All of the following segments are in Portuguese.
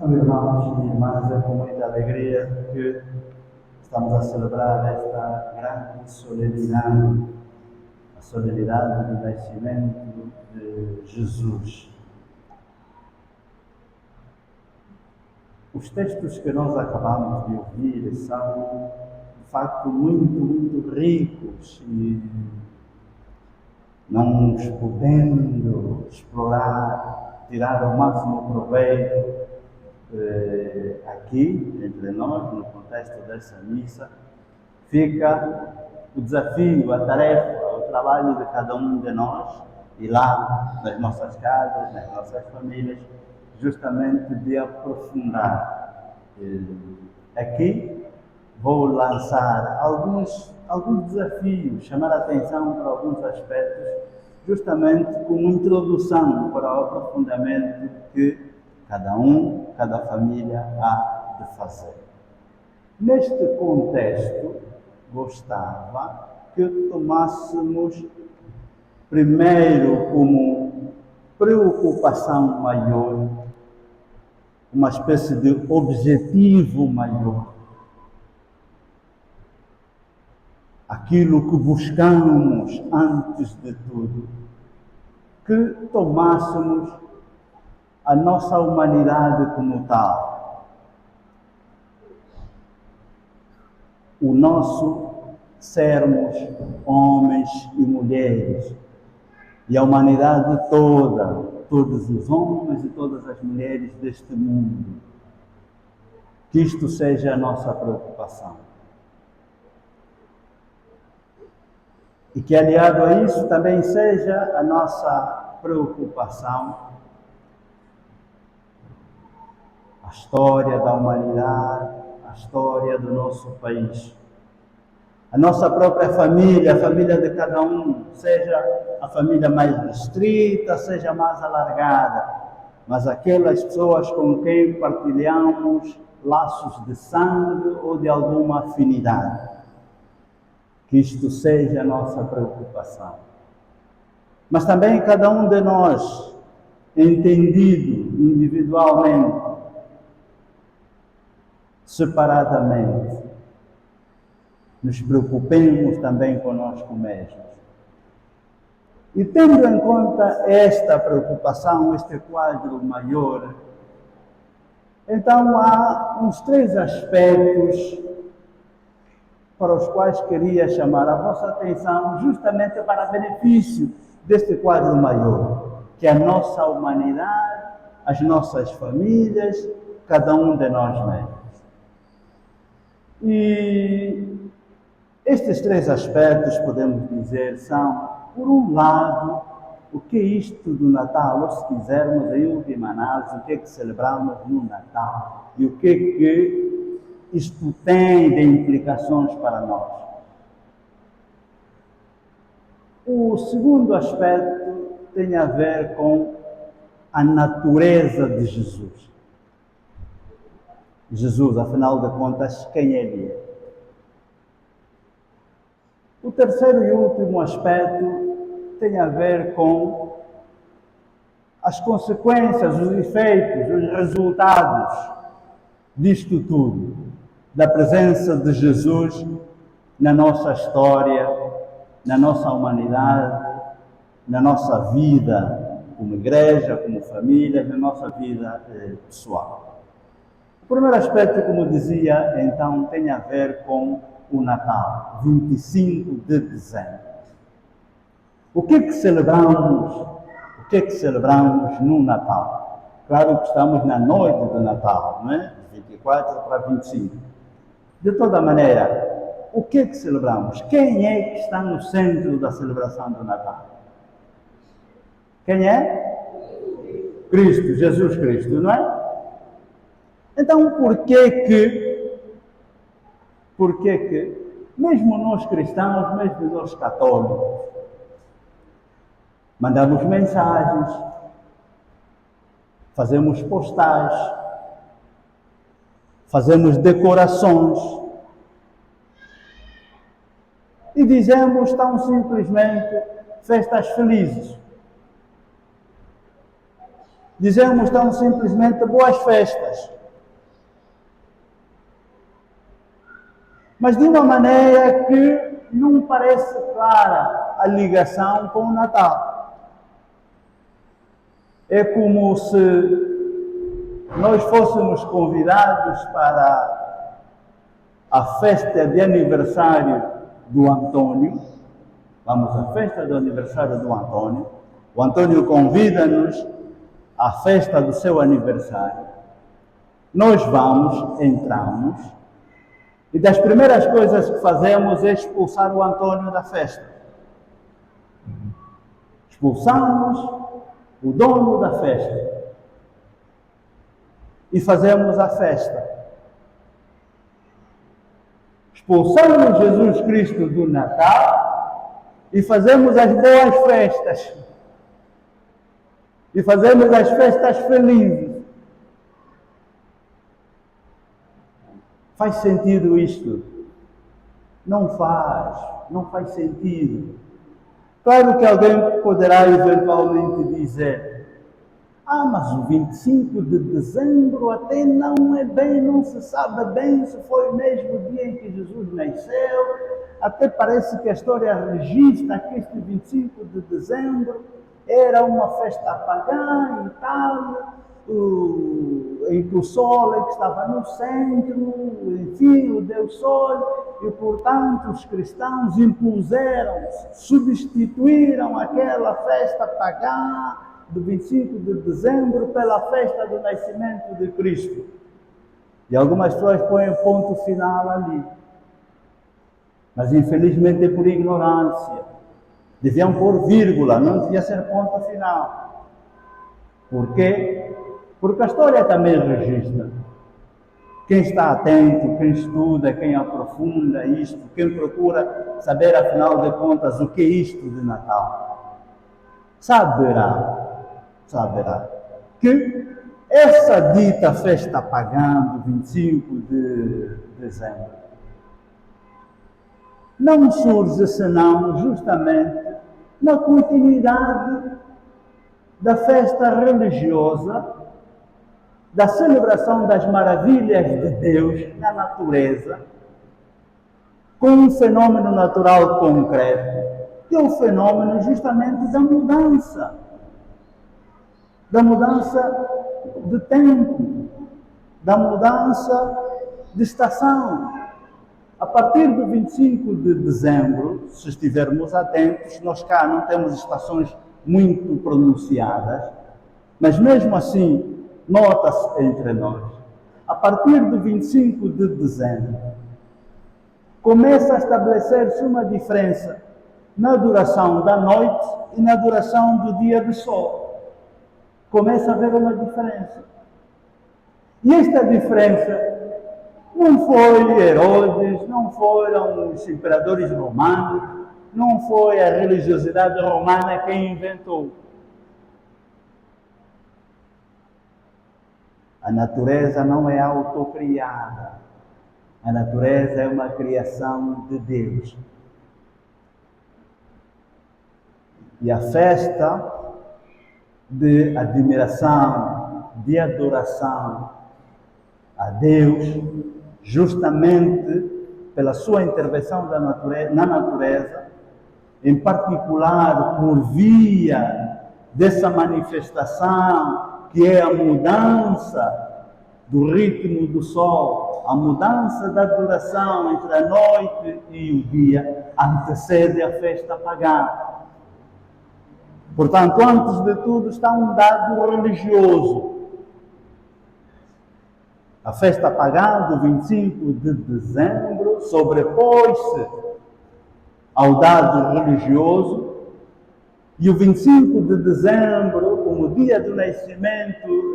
Então, irmãos e irmãs, é com muita alegria que estamos a celebrar esta grande solenidade, a solenidade do nascimento de Jesus. Os textos que nós acabamos de ouvir são, de facto, muito ricos e não os podendo explorar, tirar o máximo proveito aqui, entre nós, no contexto dessa missa, fica o desafio, a tarefa, o trabalho de cada um de nós, e lá nas nossas casas, nas nossas famílias, justamente de aprofundar. Aqui vou lançar alguns desafios, chamar a atenção para alguns aspectos, justamente como introdução para o aprofundamento que cada família há de fazer. Neste contexto, gostava que tomássemos primeiro como preocupação maior, uma espécie de objetivo maior, aquilo que buscamos antes de tudo, que tomássemos a nossa humanidade como tal, o nosso sermos homens e mulheres, e a humanidade toda, todos os homens e todas as mulheres deste mundo, que isto seja a nossa preocupação. E que aliado a isso também seja a nossa preocupação a história da humanidade, a história do nosso país. A nossa própria família, a família de cada um, seja a família mais restrita, seja mais alargada, mas aquelas pessoas com quem partilhamos laços de sangue ou de alguma afinidade. Que isto seja a nossa preocupação. Mas também cada um de nós, entendido individualmente, separadamente, nos preocupemos também conosco mesmos. E tendo em conta esta preocupação, este quadro maior, então há uns 3 aspectos para os quais queria chamar a vossa atenção, justamente para benefício deste quadro maior, que é a nossa humanidade, as nossas famílias, cada um de nós mesmos. E estes 3 aspectos, podemos dizer, são, por um lado, o que é isto do Natal, ou se quisermos, em última análise, o que é que celebramos no Natal e o que é que isto tem de implicações para nós. O segundo aspecto tem a ver com a natureza de Jesus. Jesus, afinal de contas, quem ele é? O terceiro e último aspecto tem a ver com as consequências, os efeitos, os resultados disto tudo, da presença de Jesus na nossa história, na nossa humanidade, na nossa vida como igreja, como família, na nossa vida pessoal. O primeiro aspecto, como dizia, então, tem a ver com o Natal, 25 de dezembro. O que é que celebramos? O que é que celebramos no Natal? Claro que estamos na noite do Natal, não é? 24 para 25. De toda maneira, o que é que celebramos? Quem é que está no centro da celebração do Natal? Quem é? Cristo, Jesus Cristo, não é? Então, por que, mesmo nós cristãos, mesmo nós católicos, mandamos mensagens, fazemos postais, fazemos decorações e dizemos tão simplesmente festas felizes? Dizemos tão simplesmente boas festas. Mas de uma maneira que não parece clara a ligação com o Natal. É como se nós fôssemos convidados para a festa de aniversário do Antônio. Vamos à festa do aniversário do Antônio. O Antônio convida-nos à festa do seu aniversário. Nós vamos, entramos, e das primeiras coisas que fazemos é expulsar o Antônio da festa. Expulsamos o dono da festa e fazemos a festa. Expulsamos Jesus Cristo do Natal e fazemos as boas festas. E fazemos as festas felizes. Faz sentido isto? Não faz sentido. Claro que alguém poderá eventualmente dizer: mas o 25 de dezembro até não é bem, não se sabe bem se foi mesmo o dia em que Jesus nasceu. Até parece que a história registra que este 25 de dezembro era uma festa pagã e tal, em que o Sol é que estava no centro, enfim, o Deus Sol, e portanto os cristãos impuseram-se, substituíram aquela festa pagã do 25 de dezembro pela festa do nascimento de Cristo. E algumas pessoas põem ponto final ali. Mas infelizmente é por ignorância. Deviam pôr vírgula, não devia ser ponto final. Por quê? Porque a história também registra. Quem está atento, quem estuda, quem aprofunda isto, quem procura saber, afinal de contas, o que é isto de Natal, saberá que essa dita festa pagã do 25 de dezembro não surge senão justamente na continuidade da festa religiosa, da celebração das maravilhas de Deus na natureza, com um fenômeno natural concreto, que é o fenômeno justamente da mudança de tempo, da mudança de estação. A partir do 25 de dezembro, se estivermos atentos, nós cá não temos estações muito pronunciadas, mas mesmo assim, nota-se entre nós. A partir do 25 de dezembro, começa a estabelecer-se uma diferença na duração da noite e na duração do dia de sol. Começa a haver uma diferença. E esta diferença não foi Herodes, não foram os imperadores romanos, não foi a religiosidade romana quem inventou. A natureza não é autocriada. A natureza é uma criação de Deus. E a festa de admiração, de adoração a Deus, justamente pela sua intervenção na natureza, em particular por via dessa manifestação que é a mudança do ritmo do sol, a mudança da duração entre a noite e o dia, antecede a festa pagã. Portanto, antes de tudo está um dado religioso. A festa pagã do 25 de dezembro sobrepôs-se ao dado religioso, e o 25 de dezembro, como dia do nascimento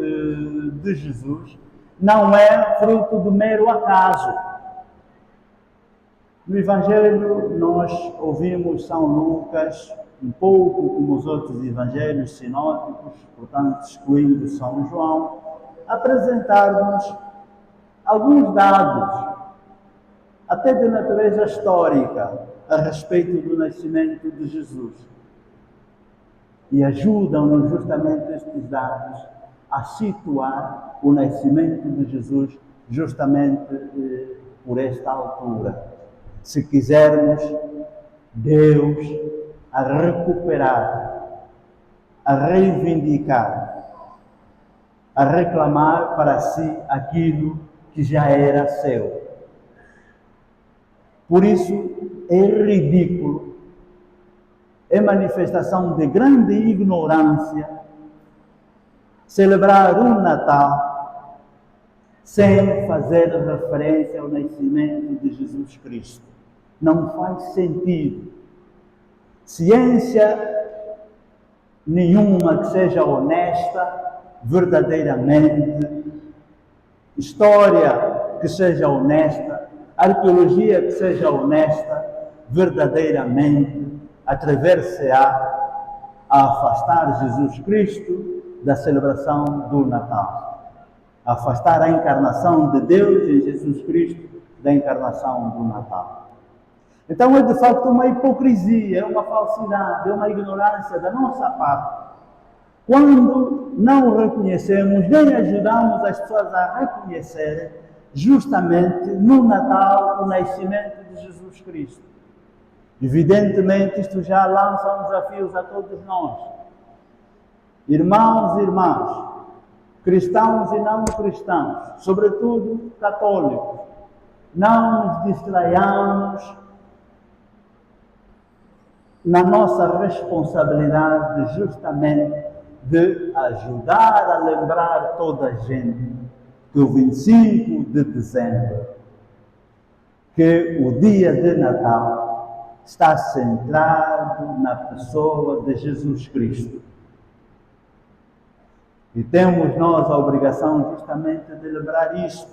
de Jesus, não é fruto do mero acaso. No Evangelho nós ouvimos São Lucas, um pouco como os outros evangelhos sinóticos, portanto excluindo São João, apresentar-nos alguns dados, até de natureza histórica, a respeito do nascimento de Jesus. E ajudam-nos justamente estes dados a situar o nascimento de Jesus justamente por esta altura. Se quisermos, Deus a recuperar, a reivindicar, a reclamar para si aquilo que já era seu. Por isso, é ridículo, é manifestação de grande ignorância celebrar um Natal sem fazer referência ao nascimento de Jesus Cristo. Não faz sentido. Ciência nenhuma que seja honesta, verdadeiramente, história que seja honesta, arqueologia que seja honesta, verdadeiramente, atrever-se-á a afastar Jesus Cristo da celebração do Natal, a afastar a encarnação de Deus em Jesus Cristo da encarnação do Natal. Então é de facto uma hipocrisia, é uma falsidade, é uma ignorância da nossa parte, quando não reconhecemos nem ajudamos as pessoas a reconhecerem justamente no Natal o nascimento de Jesus Cristo. Evidentemente isto já lança desafios a todos nós. Irmãos e irmãs, cristãos e não cristãos, sobretudo católicos, não nos distraiamos na nossa responsabilidade justamente de ajudar a lembrar toda a gente que o 25 de dezembro, que o dia de Natal está centrado na pessoa de Jesus Cristo. E temos nós a obrigação justamente de lembrar isto,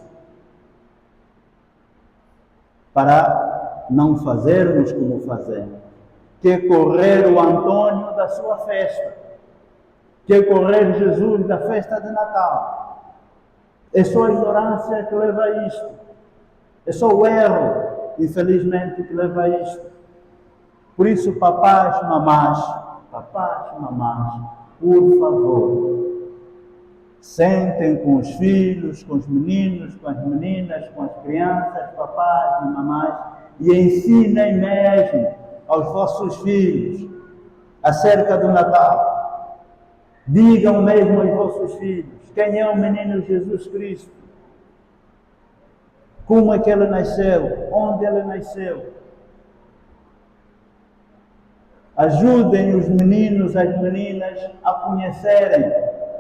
para não fazermos como fazemos, que é correr o Antônio da sua festa, que é correr Jesus da festa de Natal. É só a ignorância que leva a isto, é só o erro, infelizmente, que leva a isto. Por isso, papás, mamás, por favor, sentem com os filhos, com os meninos, com as meninas, com as crianças, papás e mamás, e ensinem mesmo aos vossos filhos acerca do Natal. Digam mesmo aos vossos filhos quem é o menino Jesus Cristo, como é que ele nasceu, onde ele nasceu. Ajudem os meninos, as meninas a conhecerem,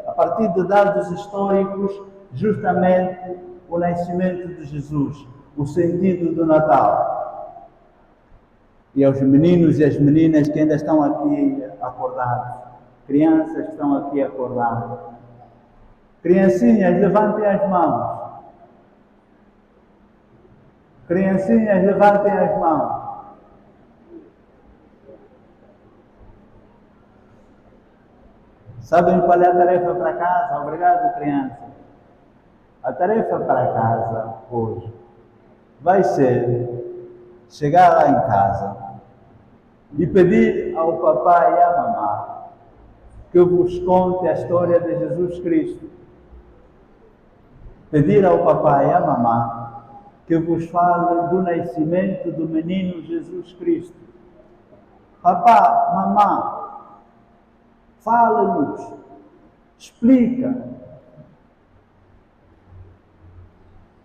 a partir de dados históricos, justamente o nascimento de Jesus, o sentido do Natal. E aos meninos e às meninas que ainda estão aqui acordados, crianças que estão aqui acordadas, criancinhas, levantem as mãos. Criancinhas, levantem as mãos. Sabem qual é a tarefa para casa? Obrigado, criança. A tarefa para casa hoje vai ser chegar lá em casa e pedir ao papai e à mamãe que vos conte a história de Jesus Cristo. Pedir ao papai e à mamãe que vos fale do nascimento do menino Jesus Cristo. Papá, mamãe, fala-nos, explica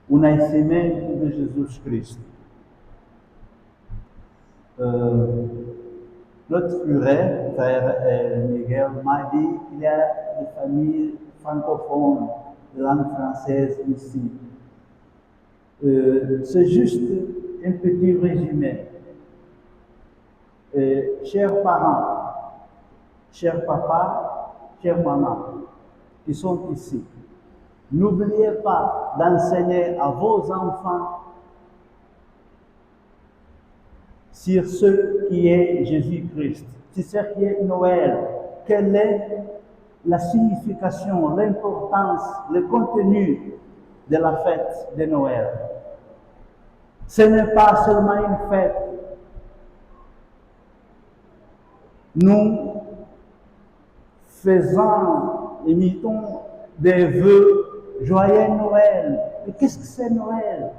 o nascimento de Jesus Cristo. Notre curé, frère Miguel, m'a dit qu'il y a des familles francophones de langue française ici. C'est juste un petit résumé. Chers parents, chers papas, chers mamans qui sont ici, n'oubliez pas d'enseigner à vos enfants sur ce qui est Jésus-Christ, sur ce qui est Noël, quelle est la signification, l'importance, le contenu de la fête de Noël. Ce n'est pas seulement une fête. Nous imitons des vœux joyeux Noël. Mais qu'est-ce que c'est Noël?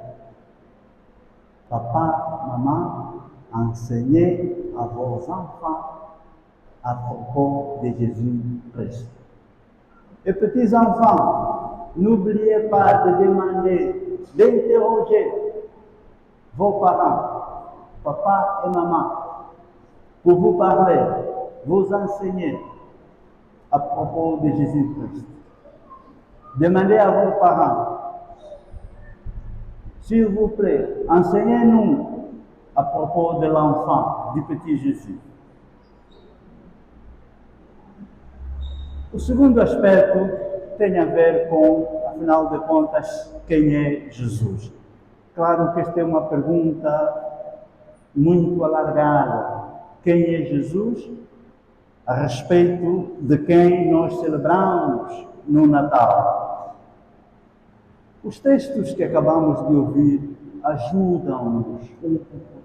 Papa, maman, enseignez à vos enfants à propos de Jésus-Christ. Et petits enfants, n'oubliez pas de demander, d'interroger vos parents, papa et maman, pour vous parler, vous enseigner à propos de Jésus-Christ. Demandez à vos parents, s'il vous plaît, enseignez-nous à propos de l'enfant, du petit Jésus. O segundo aspecto tem a ver com, afinal de contas, quem é Jesus. Claro que esta é uma pergunta muito alargada. Quem é Jesus? A respeito de quem nós celebramos no Natal. Os textos que acabamos de ouvir ajudam-nos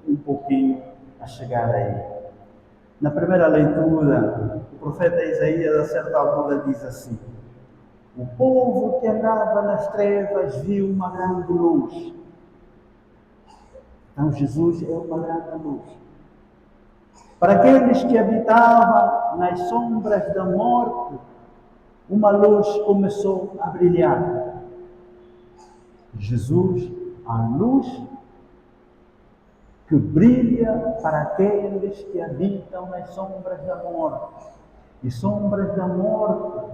um pouquinho a chegar aí. Na primeira leitura, o profeta Isaías, a certa altura, diz assim: o povo que andava nas trevas viu uma grande luz. Então, Jesus é uma grande luz. Para aqueles que habitavam nas sombras da morte, uma luz começou a brilhar. Jesus, a luz que brilha para aqueles que habitam nas sombras da morte. E sombras da morte,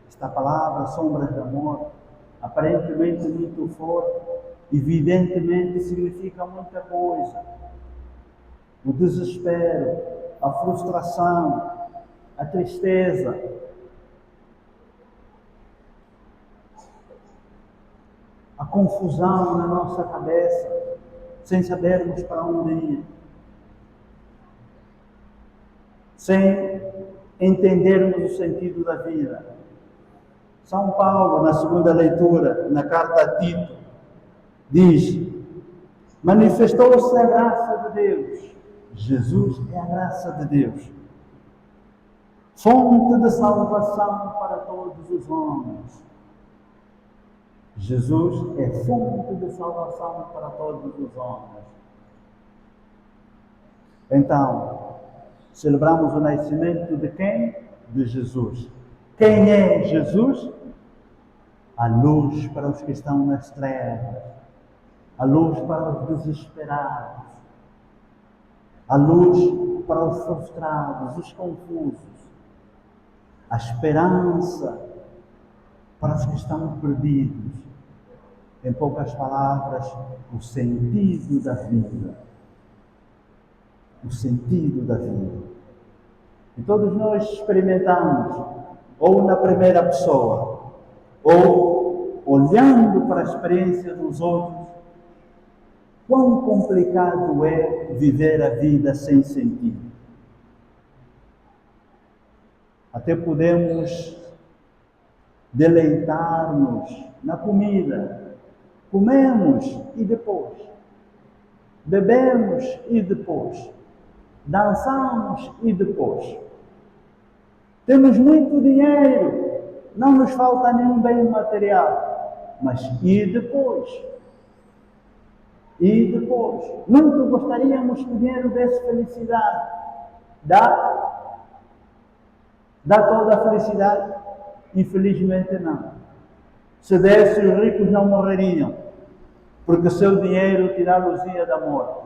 esta palavra, sombras da morte, aparentemente muito forte, evidentemente significa muita coisa. O desespero, a frustração, a tristeza. A confusão na nossa cabeça, sem sabermos para onde ir, sem entendermos o sentido da vida. São Paulo, na segunda leitura, na carta a Tito, diz: manifestou-se a graça de Deus. Jesus é a graça de Deus, fonte de salvação para todos os homens. Jesus é fonte de salvação para todos os homens. Então, celebramos o nascimento de quem? De Jesus. Quem é Jesus? A luz para os que estão nas trevas, a luz para os desesperados, a luz para os frustrados, os confusos, a esperança para os que estão perdidos. Em poucas palavras, o sentido da vida. O sentido da vida. E todos nós experimentamos, ou na primeira pessoa, ou olhando para a experiência dos outros, quão complicado é viver a vida sem sentido. Até podemos deleitar-nos na comida. Comemos e depois. Bebemos e depois. Dançamos e depois. Temos muito dinheiro, não nos falta nenhum bem material. Mas e depois? E depois? Nunca gostaríamos que o dinheiro desse felicidade. Dá? Dá toda a felicidade? Infelizmente não. Se desse, os ricos não morreriam, porque seu dinheiro tirá-los-ia da morte.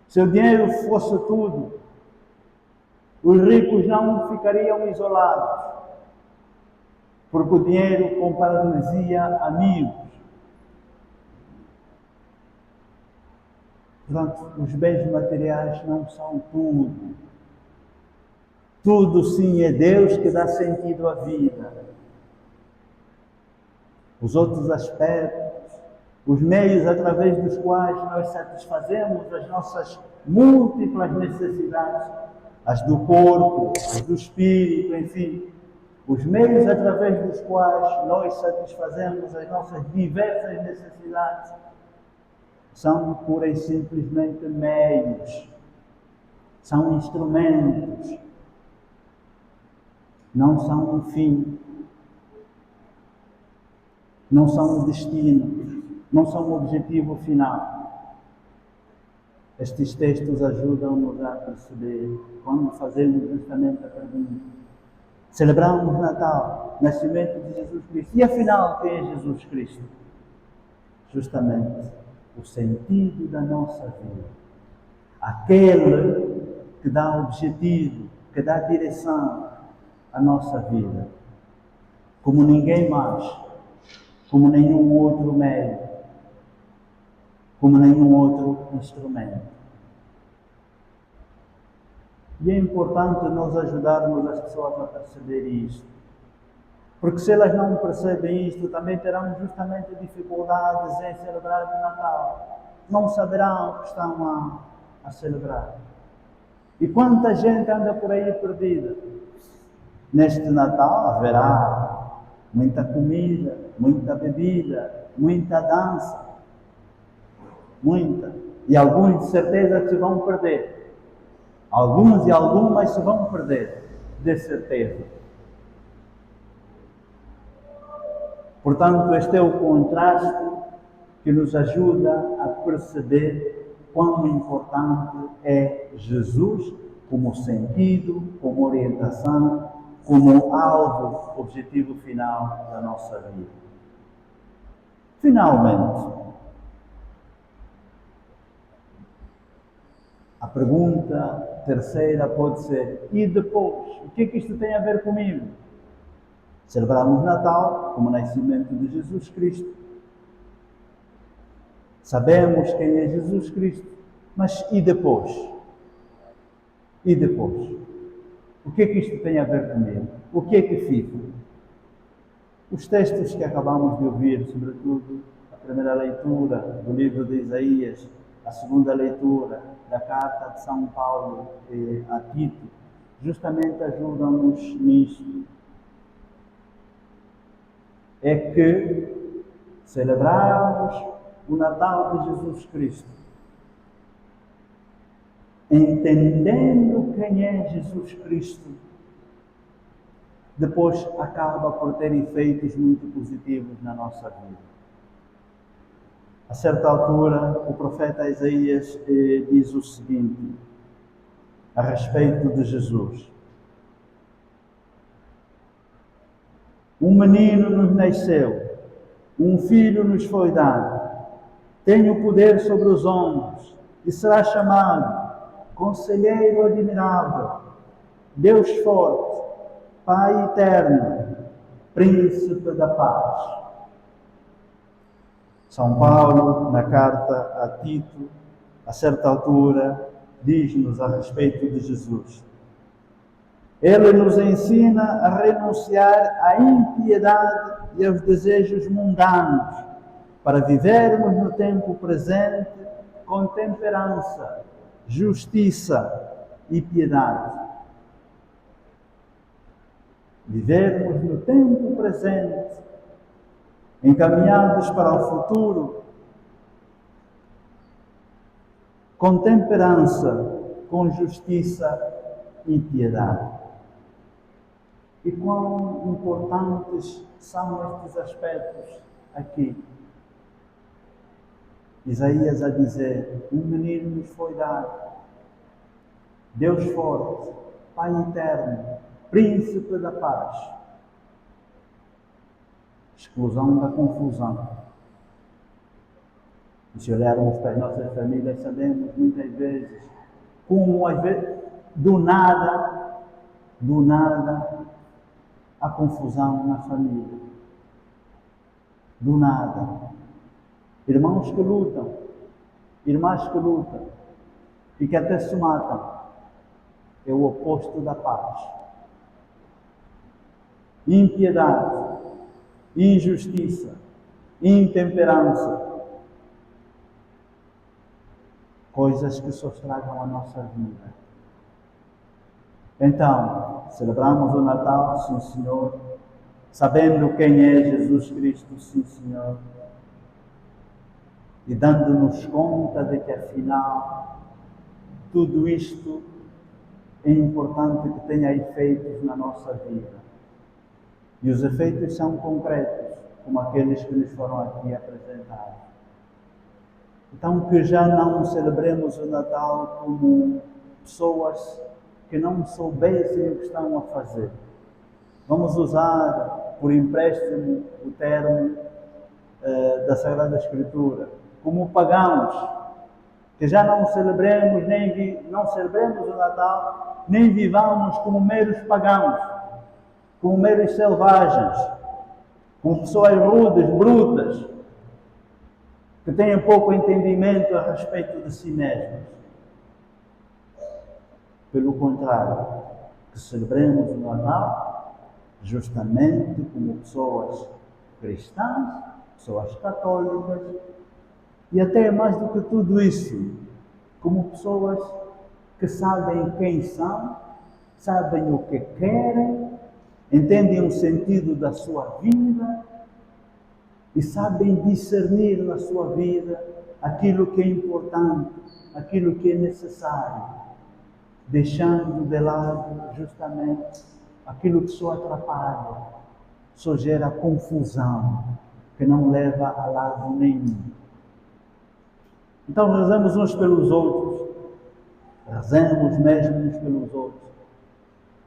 Se o dinheiro fosse tudo, os ricos não ficariam isolados, porque o dinheiro comprar-lhes-ia amigos. Portanto, os bens materiais não são tudo. Tudo sim é Deus que dá sentido à vida. Os outros aspectos, os meios através dos quais nós satisfazemos as nossas múltiplas necessidades, as do corpo, as do espírito, enfim, os meios através dos quais nós satisfazemos as nossas diversas necessidades, são pura e simplesmente meios, são instrumentos. não são um fim, não são um destino, não são um objetivo final. Estes textos ajudam-nos a perceber quando fazemos justamente a pergunta. Celebramos Natal, nascimento de Jesus Cristo. E afinal, quem é Jesus Cristo? Justamente o sentido da nossa vida. Aquele que dá objetivo, que dá direção à nossa vida. Como ninguém mais, como nenhum outro meio, como nenhum outro instrumento. E é importante nós ajudarmos as pessoas a perceber isto. Porque se elas não percebem isto, também terão justamente dificuldades em celebrar o Natal. Não saberão o que estão a celebrar. E quanta gente anda por aí perdida. Neste Natal haverá muita comida, muita bebida, muita dança. Muita. E alguns de certeza que se vão perder. Alguns e algumas se vão perder, de certeza. Portanto, este é o contraste que nos ajuda a perceber quão importante é Jesus como sentido, como orientação, como alvo, objetivo final da nossa vida. Finalmente, a pergunta terceira pode ser: e depois? O que é que isto tem a ver comigo? Celebramos Natal como nascimento de Jesus Cristo. Sabemos quem é Jesus Cristo. Mas e depois? E depois? O que é que isto tem a ver comigo? O que é que fica? Os textos que acabamos de ouvir, sobretudo a primeira leitura do livro de Isaías, a segunda leitura da carta de São Paulo a Tito, justamente ajudam-nos nisto. É que celebrarmos o Natal de Jesus Cristo, entendendo quem é Jesus Cristo, depois acaba por ter efeitos muito positivos na nossa vida. A certa altura, o profeta Isaías diz o seguinte a respeito de Jesus: um menino nos nasceu, um filho nos foi dado, tem o poder sobre os ombros e será chamado Conselheiro Admirável, Deus Forte, Pai Eterno, Príncipe da Paz. São Paulo, na carta a Tito, a certa altura, diz-nos a respeito de Jesus: ele nos ensina a renunciar à impiedade e aos desejos mundanos, para vivermos no tempo presente com temperança, justiça e piedade. Vivermos no tempo presente, encaminhados para o futuro, com temperança, com justiça e piedade. E quão importantes são estes aspectos aqui. Isaías a dizer: um menino nos foi dado, Deus forte, Pai eterno, Príncipe da paz. Exclusão da confusão. E se olharmos para as nossas famílias, sabemos muitas vezes como, às vezes, do nada, há confusão na família. Do nada. Irmãos que lutam, irmãs que lutam e que até se matam. É o oposto da paz. Impiedade, injustiça, intemperança. Coisas que só estragam a nossa vida. Então, celebramos o Natal, sim Senhor, sabendo quem é Jesus Cristo, sim Senhor, e dando-nos conta de que afinal tudo isto é importante que tenha efeitos na nossa vida. E os efeitos são concretos, como aqueles que nos foram aqui apresentados. Então, que já não celebremos o Natal como pessoas que não soubessem o que estão a fazer. Vamos usar, por empréstimo, o termo da Sagrada Escritura, como pagãos, que já não celebremos, não celebremos o Natal, nem vivamos como meros pagãos, como meros selvagens, como pessoas rudes, brutas, que têm pouco entendimento a respeito de si mesmos. Pelo contrário, que celebremos o Natal justamente como pessoas cristãs, pessoas católicas, e até mais do que tudo isso, como pessoas que sabem quem são, sabem o que querem, entendem o sentido da sua vida e sabem discernir na sua vida aquilo que é importante, aquilo que é necessário, deixando de lado justamente aquilo que só atrapalha, só gera confusão, que não leva a lado nenhum. Então rezamos uns pelos outros, rezemos mesmo uns pelos outros,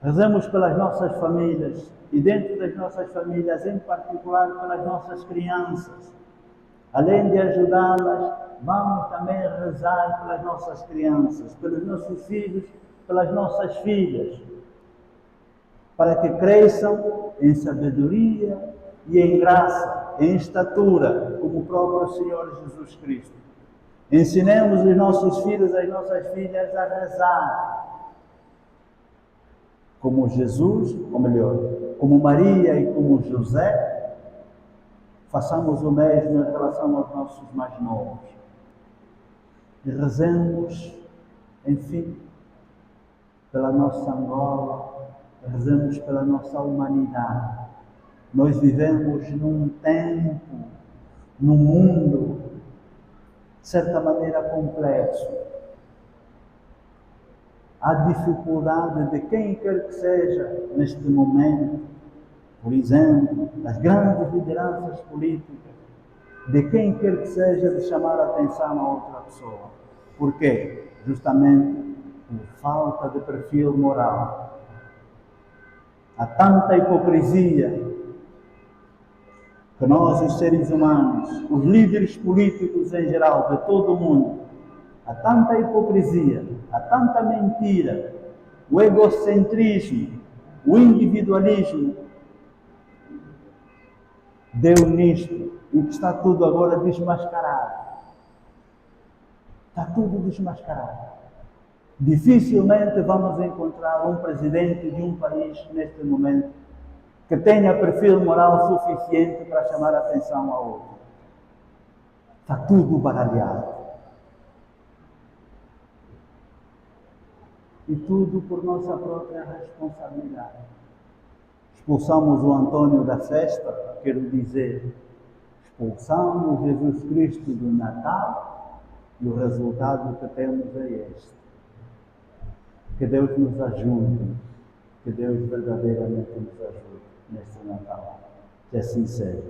rezemos pelas nossas famílias e dentro das nossas famílias, em particular pelas nossas crianças. Além de ajudá-las, vamos também rezar pelas nossas crianças, pelos nossos filhos, pelas nossas filhas, para que cresçam em sabedoria e em graça, em estatura, como o próprio Senhor Jesus Cristo. Ensinemos os nossos filhos e as nossas filhas a rezar como Jesus, ou melhor, como Maria e como José. Façamos o mesmo em relação aos nossos mais novos. E rezemos, enfim, pela nossa Angola, rezemos pela nossa humanidade. Nós vivemos num tempo, num mundo, de certa maneira complexo. Há dificuldade de quem quer que seja neste momento, por exemplo, das grandes lideranças políticas, de quem quer que seja de chamar a atenção a outra pessoa. Por quê? Justamente por falta de perfil moral. Há tanta hipocrisia que nós, os seres humanos, os líderes políticos em geral, de todo o mundo, há tanta hipocrisia, há tanta mentira, o egocentrismo, o individualismo, deu nisto e que está tudo agora desmascarado. Está tudo desmascarado. Dificilmente vamos encontrar um presidente de um país neste momento que tenha perfil moral suficiente para chamar a atenção a outro. Está tudo baralhado. E tudo por nossa própria responsabilidade. Expulsamos o Antônio da festa, quero dizer, expulsamos Jesus Cristo do Natal e o resultado que temos é este. Que Deus nos ajude, que Deus verdadeiramente nos ajude neste Natal. Que assim seja.